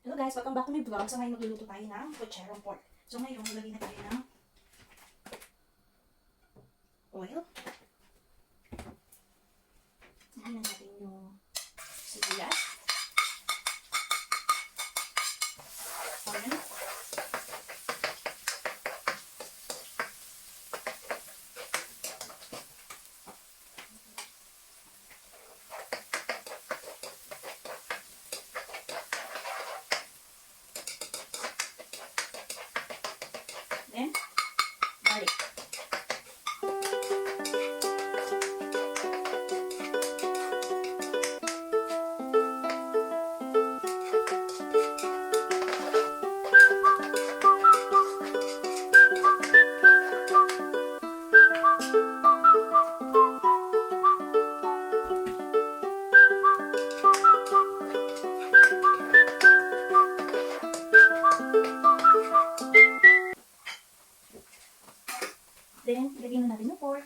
Hello guys, welcome back to my vlog. So ngayon magluluto tayo ng kutsarong pork. So ngayon, maglagay na tayo ng oil. Lagyan na natin yung sibuyas. Onion. Then, garlic. Then, lagyan na natin yung pork.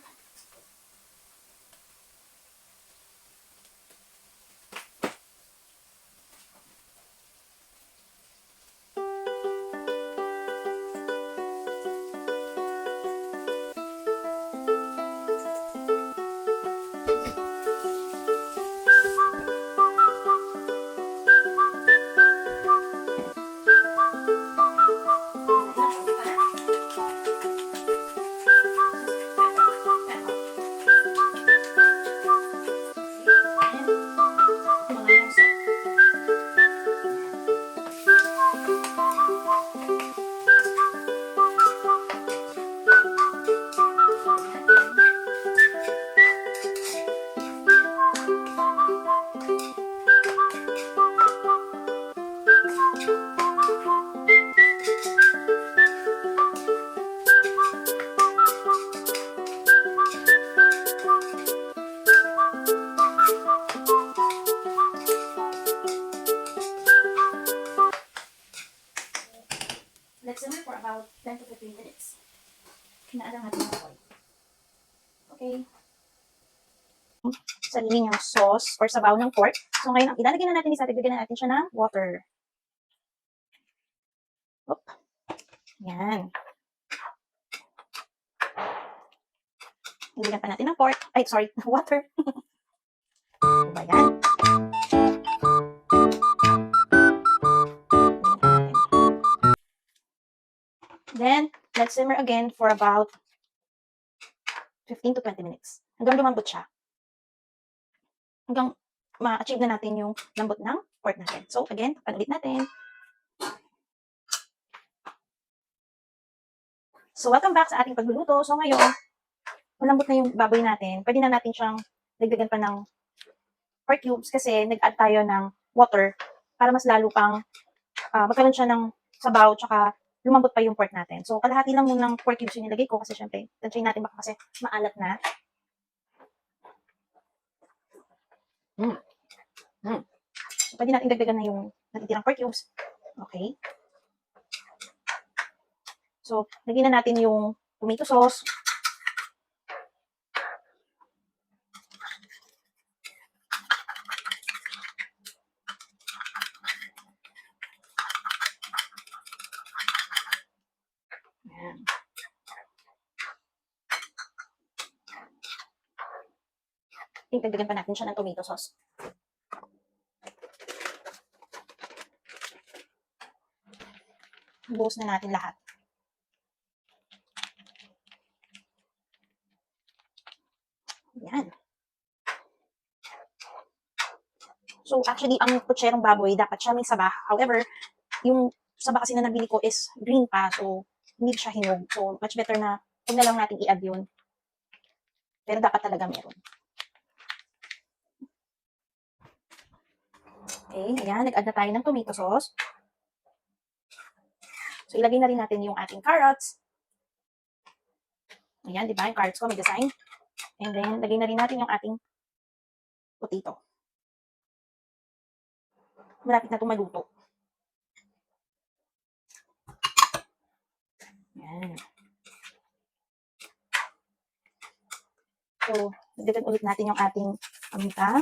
Let's simmer for about 10 to 15 minutes. Hinaan lang natin yung oil. Okay. Sarili niyang sauce or sabaw ng pork. So ngayon, ang ilalagay na natin is bigyan na natin siya ng water. Oop. Yan. Bigyan pa natin ng pork. Ay, sorry, water. Diba yan? Then, let's simmer again for about 15 to 20 minutes. Hanggang lumambot siya. Hanggang ma-achieve na natin yung lambot ng pork natin. So, again, panulit natin. So, welcome back sa ating pagluluto. So, ngayon, malambot na yung baboy natin. Pwede na natin siyang dagdagan pa ng pork cubes kasi nag-add tayo ng water para mas lalo pang magkaroon siya ng sabaw tsaka lumambot pa yung pork natin. So, kalahati lang muna ng pork cubes yung nilagay ko kasi syempre, tansyahin natin baka kasi maalat na. So, pwede natin dagdagan na yung natitirang pork cubes. Okay. So, lagyan na natin yung tomato sauce. Ayan. Dagdagan pa natin siya ng tomato sauce. Buhos na natin lahat. Yan. So, actually, ang kutserong baboy, dapat siya may saba. However, yung saba kasi na nabili ko is green pa. So, hindi siya hinog. So, much better na huwag na lang natin i-add yun. Pero dapat talaga meron. Okay, ayan. Nag-add na tayo ng tomato sauce. So, ilagay na rin natin yung ating carrots. Ayan, di ba? Yung carrots ko may design. And then, lagay na rin natin yung ating potato. Malapit na itong maluto. Ayan. So, dagdagan ulit natin yung ating paminta.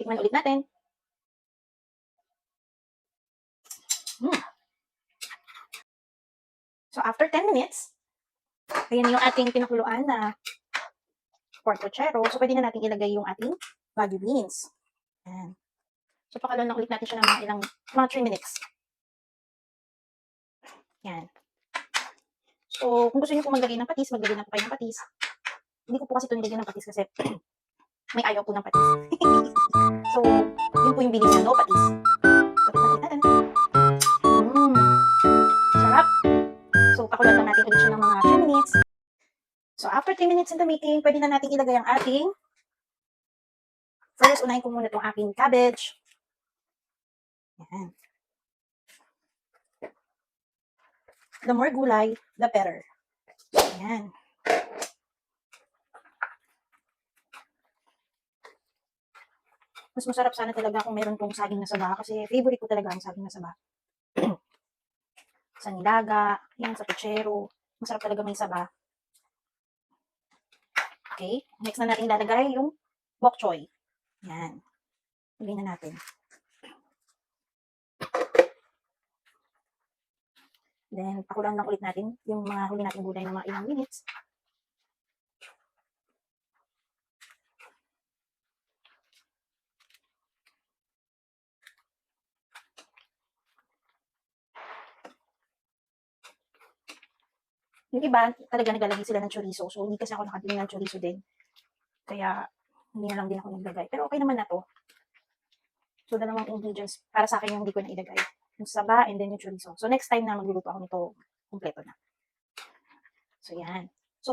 Tikman ulit natin. So, after 10 minutes, ayan na yung ating pinakuluan na pork pochero. So, pwede na natin ilagay yung ating bagu beans. Ayan. So, pakaluan lang ulit natin siya ng mga 3 minutes. Ayan. So, kung gusto niyo po maglagay ng patis, maglagay na po kayo ng patis. Hindi ko po kasi ito nilagyan ng patis kasi may ayaw po ng patis. So, yun po yung bili niya, no patis. So, tikman natin. Sarap. So, pakuluan lang natin ulit siya ng mga 3 minutes. So, after 3 minutes in the making, pwede na natin ilagay ang ating first, unahin ko muna itong aking cabbage. Ayan. The more gulay, the better. Ayan. Mas masarap sana talaga kung meron pong saging na saba kasi favorite ko talaga ang saging na saba. Sa nilaga, yan, sa puchero. Masarap talaga may saba. Okay. Next na natin ilalagay yung bok choy. Yan. Lagay na natin. Then, pakulang lang ulit natin yung mga huli natin gulay ng mga ilang minutes. Yung iba, talaga naglalagay sila ng chorizo. So, hindi kasi ako nakabili ng chorizo din. Kaya, hindi na lang din ako naglagay. Pero okay naman na to. So, dalawang ingredients para sa akin yung hindi ko na ilagay. Yung saba and then yung chorizo. So, next time na magluluto ako nito, kumpleto na. So, yan. So,